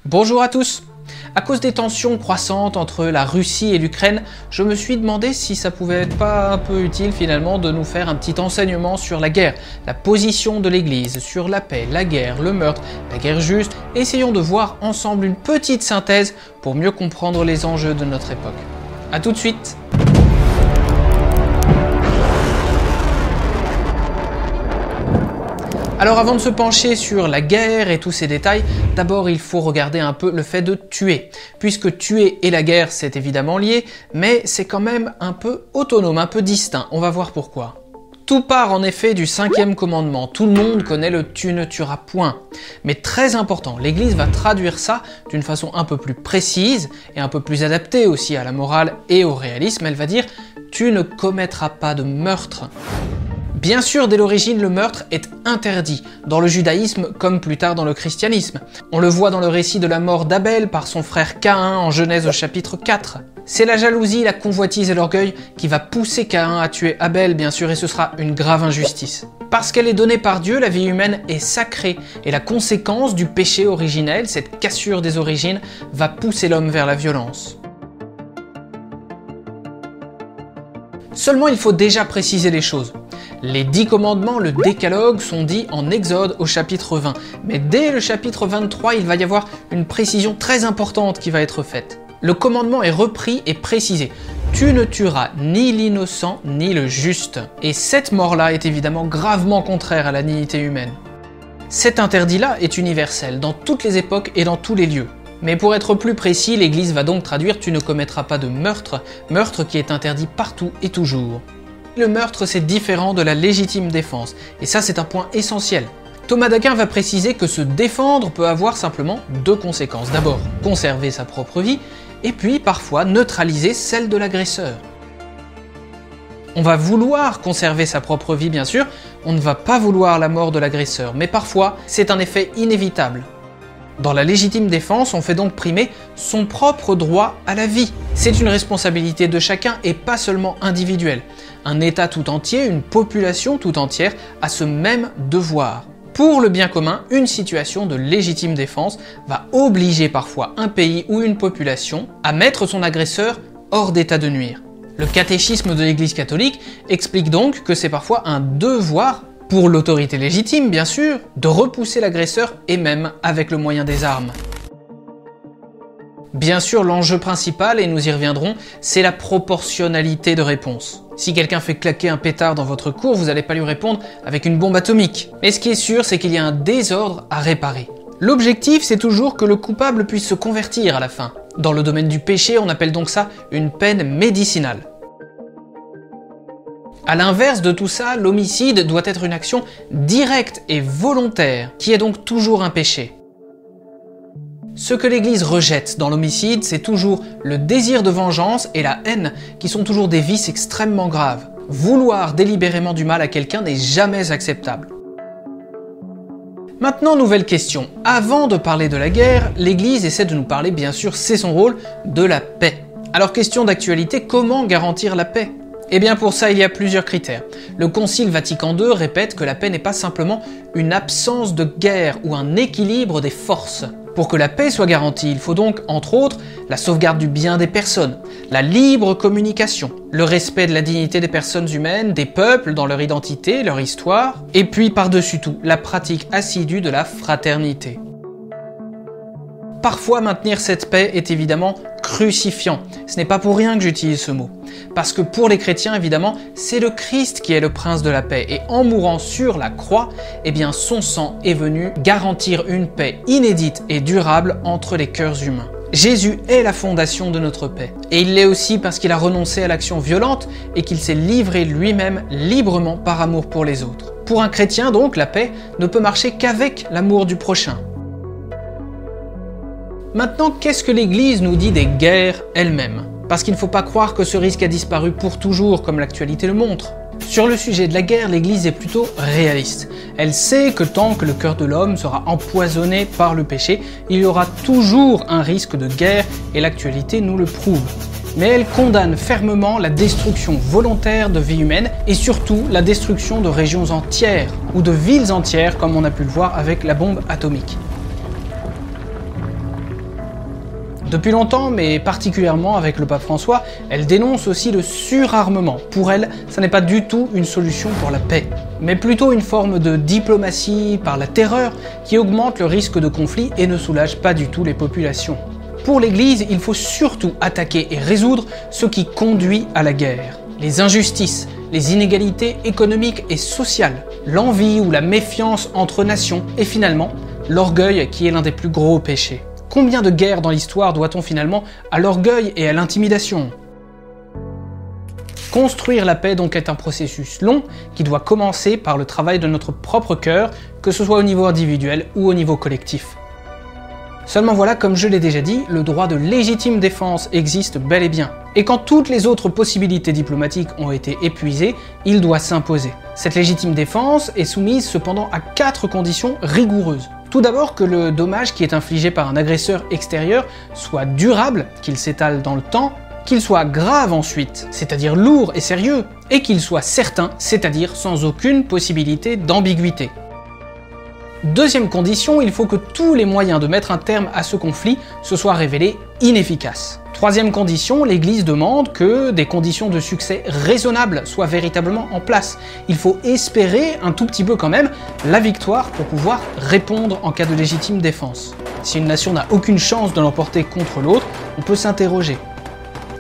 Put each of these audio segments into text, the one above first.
Bonjour à tous! À cause des tensions croissantes entre la Russie et l'Ukraine, je me suis demandé si ça pouvait être pas un peu utile finalement de nous faire un petit enseignement sur la guerre, la position de l'Église, sur la paix, la guerre, le meurtre, la guerre juste. Essayons de voir ensemble une petite synthèse pour mieux comprendre les enjeux de notre époque. A tout de suite! Alors avant de se pencher sur la guerre et tous ses détails, d'abord il faut regarder un peu le fait de tuer. Puisque tuer et la guerre c'est évidemment lié, mais c'est quand même un peu autonome, un peu distinct. On va voir pourquoi. Tout part en effet du 5e commandement. Tout le monde connaît le « tu ne tueras point ». Mais très important, l'Église va traduire ça d'une façon un peu plus précise et un peu plus adaptée aussi à la morale et au réalisme. Elle va dire « tu ne commettras pas de meurtre ». Bien sûr, dès l'origine, le meurtre est interdit, dans le judaïsme comme plus tard dans le christianisme. On le voit dans le récit de la mort d'Abel par son frère Caïn en Genèse au chapitre 4. C'est la jalousie, la convoitise et l'orgueil qui va pousser Caïn à tuer Abel, bien sûr, et ce sera une grave injustice. Parce qu'elle est donnée par Dieu, la vie humaine est sacrée, et la conséquence du péché originel, cette cassure des origines, va pousser l'homme vers la violence. Seulement, il faut déjà préciser les choses. Les 10 commandements, le décalogue, sont dits en Exode au chapitre 20. Mais dès le chapitre 23, il va y avoir une précision très importante qui va être faite. Le commandement est repris et précisé. Tu ne tueras ni l'innocent ni le juste. Et cette mort-là est évidemment gravement contraire à la dignité humaine. Cet interdit-là est universel, dans toutes les époques et dans tous les lieux. Mais pour être plus précis, l'Église va donc traduire « tu ne commettras pas de meurtre », meurtre qui est interdit partout et toujours. Le meurtre, c'est différent de la légitime défense, et ça c'est un point essentiel. Thomas d'Aquin va préciser que se défendre peut avoir simplement deux conséquences. D'abord, conserver sa propre vie, et puis parfois neutraliser celle de l'agresseur. On va vouloir conserver sa propre vie bien sûr, on ne va pas vouloir la mort de l'agresseur, mais parfois c'est un effet inévitable. Dans la légitime défense, on fait donc primer son propre droit à la vie. C'est une responsabilité de chacun et pas seulement individuelle. Un État tout entier, une population tout entière a ce même devoir. Pour le bien commun, une situation de légitime défense va obliger parfois un pays ou une population à mettre son agresseur hors d'état de nuire. Le catéchisme de l'Église catholique explique donc que c'est parfois un devoir pour l'autorité légitime, bien sûr, de repousser l'agresseur et même avec le moyen des armes. Bien sûr, l'enjeu principal, et nous y reviendrons, c'est la proportionnalité de réponse. Si quelqu'un fait claquer un pétard dans votre cour, vous n'allez pas lui répondre avec une bombe atomique. Mais ce qui est sûr, c'est qu'il y a un désordre à réparer. L'objectif, c'est toujours que le coupable puisse se convertir à la fin. Dans le domaine du péché, on appelle donc ça une peine médicinale. A l'inverse de tout ça, l'homicide doit être une action directe et volontaire, qui est donc toujours un péché. Ce que l'Église rejette dans l'homicide, c'est toujours le désir de vengeance et la haine, qui sont toujours des vices extrêmement graves. Vouloir délibérément du mal à quelqu'un n'est jamais acceptable. Maintenant, nouvelle question. Avant de parler de la guerre, l'Église essaie de nous parler, bien sûr, c'est son rôle, de la paix. Alors question d'actualité, comment garantir la paix ? Eh bien pour ça, il y a plusieurs critères. Le Concile Vatican II répète que la paix n'est pas simplement une absence de guerre ou un équilibre des forces. Pour que la paix soit garantie, il faut donc, entre autres, la sauvegarde du bien des personnes, la libre communication, le respect de la dignité des personnes humaines, des peuples dans leur identité, leur histoire, et puis par-dessus tout, la pratique assidue de la fraternité. Parfois, maintenir cette paix est évidemment crucifiant. Ce n'est pas pour rien que j'utilise ce mot. Parce que pour les chrétiens, évidemment, c'est le Christ qui est le prince de la paix. Et en mourant sur la croix, eh bien, son sang est venu garantir une paix inédite et durable entre les cœurs humains. Jésus est la fondation de notre paix. Et il l'est aussi parce qu'il a renoncé à l'action violente et qu'il s'est livré lui-même librement par amour pour les autres. Pour un chrétien, donc, la paix ne peut marcher qu'avec l'amour du prochain. Maintenant, qu'est-ce que l'Église nous dit des guerres elles-mêmes ? Parce qu'il ne faut pas croire que ce risque a disparu pour toujours, comme l'actualité le montre. Sur le sujet de la guerre, l'Église est plutôt réaliste. Elle sait que tant que le cœur de l'homme sera empoisonné par le péché, il y aura toujours un risque de guerre, et l'actualité nous le prouve. Mais elle condamne fermement la destruction volontaire de vies humaines, et surtout la destruction de régions entières, ou de villes entières, comme on a pu le voir avec la bombe atomique. Depuis longtemps, mais particulièrement avec le pape François, elle dénonce aussi le surarmement. Pour elle, ça n'est pas du tout une solution pour la paix, mais plutôt une forme de diplomatie par la terreur qui augmente le risque de conflit et ne soulage pas du tout les populations. Pour l'Église, il faut surtout attaquer et résoudre ce qui conduit à la guerre. Les injustices, les inégalités économiques et sociales, l'envie ou la méfiance entre nations et finalement l'orgueil qui est l'un des plus gros péchés. Combien de guerres dans l'histoire doit-on finalement à l'orgueil et à l'intimidation ? Construire la paix donc est un processus long qui doit commencer par le travail de notre propre cœur, que ce soit au niveau individuel ou au niveau collectif. Seulement voilà, comme je l'ai déjà dit, le droit de légitime défense existe bel et bien. Et quand toutes les autres possibilités diplomatiques ont été épuisées, il doit s'imposer. Cette légitime défense est soumise cependant à 4 conditions rigoureuses. Tout d'abord que le dommage qui est infligé par un agresseur extérieur soit durable, qu'il s'étale dans le temps, qu'il soit grave ensuite, c'est-à-dire lourd et sérieux, et qu'il soit certain, c'est-à-dire sans aucune possibilité d'ambiguïté. Deuxième condition, il faut que tous les moyens de mettre un terme à ce conflit se soient révélés inefficaces. Troisième condition, l'Église demande que des conditions de succès raisonnables soient véritablement en place. Il faut espérer un tout petit peu quand même la victoire pour pouvoir répondre en cas de légitime défense. Si une nation n'a aucune chance de l'emporter contre l'autre, on peut s'interroger.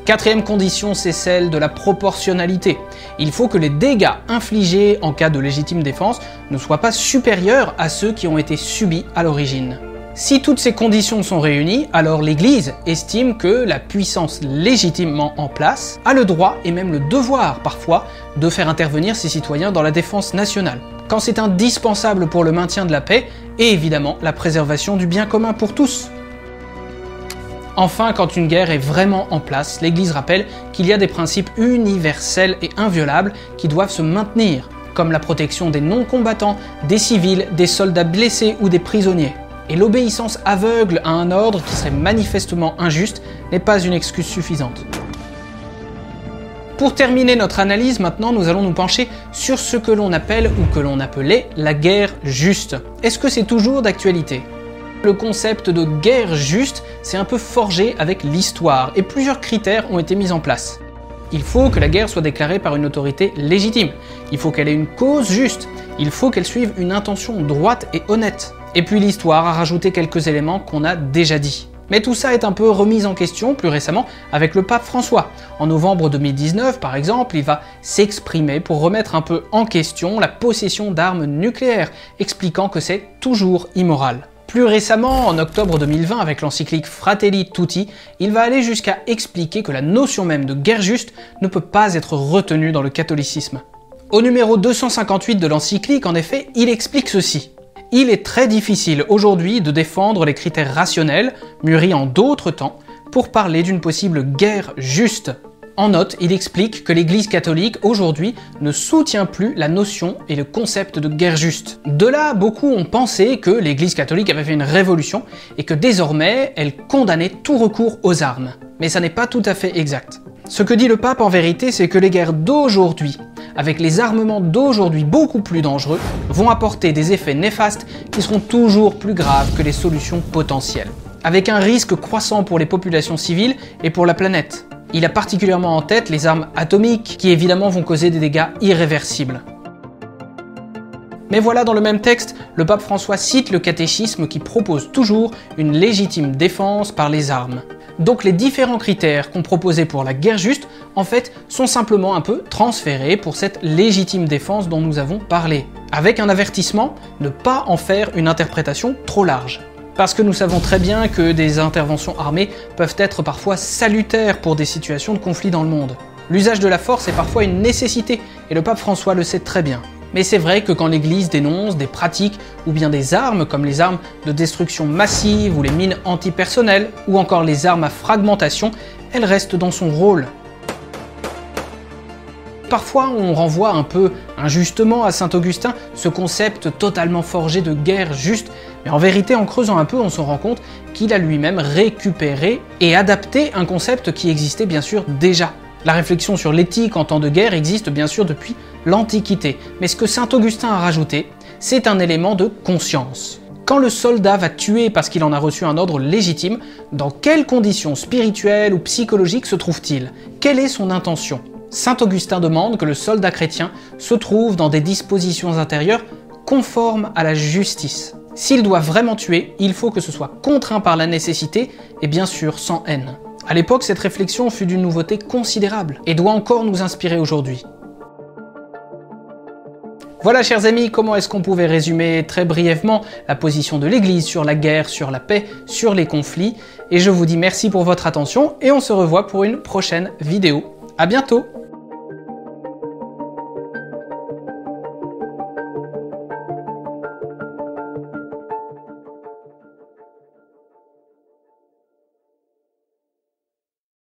Quatrième condition, c'est celle de la proportionnalité. Il faut que les dégâts infligés en cas de légitime défense ne soient pas supérieurs à ceux qui ont été subis à l'origine. Si toutes ces conditions sont réunies, alors l'Église estime que la puissance légitimement en place a le droit et même le devoir parfois de faire intervenir ses citoyens dans la défense nationale, quand c'est indispensable pour le maintien de la paix et évidemment la préservation du bien commun pour tous. Enfin, quand une guerre est vraiment en place, l'Église rappelle qu'il y a des principes universels et inviolables qui doivent se maintenir, comme la protection des non-combattants, des civils, des soldats blessés ou des prisonniers. Et l'obéissance aveugle à un ordre qui serait manifestement injuste n'est pas une excuse suffisante. Pour terminer notre analyse, maintenant, nous allons nous pencher sur ce que l'on appelle ou que l'on appelait la guerre juste. Est-ce que c'est toujours d'actualité ? Le concept de guerre juste s'est un peu forgé avec l'histoire et plusieurs critères ont été mis en place. Il faut que la guerre soit déclarée par une autorité légitime, il faut qu'elle ait une cause juste, il faut qu'elle suive une intention droite et honnête. Et puis l'histoire a rajouté quelques éléments qu'on a déjà dit. Mais tout ça est un peu remis en question plus récemment avec le pape François. En novembre 2019, par exemple, il va s'exprimer pour remettre un peu en question la possession d'armes nucléaires, expliquant que c'est toujours immoral. Plus récemment, en octobre 2020, avec l'encyclique Fratelli Tutti, il va aller jusqu'à expliquer que la notion même de guerre juste ne peut pas être retenue dans le catholicisme. Au numéro 258 de l'encyclique, en effet, il explique ceci. Il est très difficile aujourd'hui de défendre les critères rationnels, mûris en d'autres temps, pour parler d'une possible guerre juste. En note, il explique que l'Église catholique aujourd'hui ne soutient plus la notion et le concept de guerre juste. De là, beaucoup ont pensé que l'Église catholique avait fait une révolution et que désormais, elle condamnait tout recours aux armes. Mais ça n'est pas tout à fait exact. Ce que dit le pape en vérité, c'est que les guerres d'aujourd'hui, avec les armements d'aujourd'hui beaucoup plus dangereux, vont apporter des effets néfastes qui seront toujours plus graves que les solutions potentielles, avec un risque croissant pour les populations civiles et pour la planète. Il a particulièrement en tête les armes atomiques, qui évidemment vont causer des dégâts irréversibles. Mais voilà, dans le même texte, le pape François cite le catéchisme qui propose toujours une légitime défense par les armes. Donc les différents critères qu'on proposait pour la guerre juste, en fait, sont simplement un peu transférés pour cette légitime défense dont nous avons parlé. Avec un avertissement, ne pas en faire une interprétation trop large. Parce que nous savons très bien que des interventions armées peuvent être parfois salutaires pour des situations de conflit dans le monde. L'usage de la force est parfois une nécessité, et le pape François le sait très bien. Mais c'est vrai que quand l'Église dénonce des pratiques ou bien des armes comme les armes de destruction massive ou les mines antipersonnelles ou encore les armes à fragmentation, elle reste dans son rôle. Parfois on renvoie un peu injustement à saint Augustin ce concept totalement forgé de guerre juste, mais en vérité en creusant un peu on se rend compte qu'il a lui-même récupéré et adapté un concept qui existait bien sûr déjà. La réflexion sur l'éthique en temps de guerre existe bien sûr depuis l'Antiquité, mais ce que saint Augustin a rajouté, c'est un élément de conscience. Quand le soldat va tuer parce qu'il en a reçu un ordre légitime, dans quelles conditions spirituelles ou psychologiques se trouve-t-il? Quelle est son intention? Saint Augustin demande que le soldat chrétien se trouve dans des dispositions intérieures conformes à la justice. S'il doit vraiment tuer, il faut que ce soit contraint par la nécessité et bien sûr sans haine. À l'époque, cette réflexion fut d'une nouveauté considérable et doit encore nous inspirer aujourd'hui. Voilà, chers amis, comment est-ce qu'on pouvait résumer très brièvement la position de l'Église sur la guerre, sur la paix, sur les conflits. Et je vous dis merci pour votre attention et on se revoit pour une prochaine vidéo. À bientôt!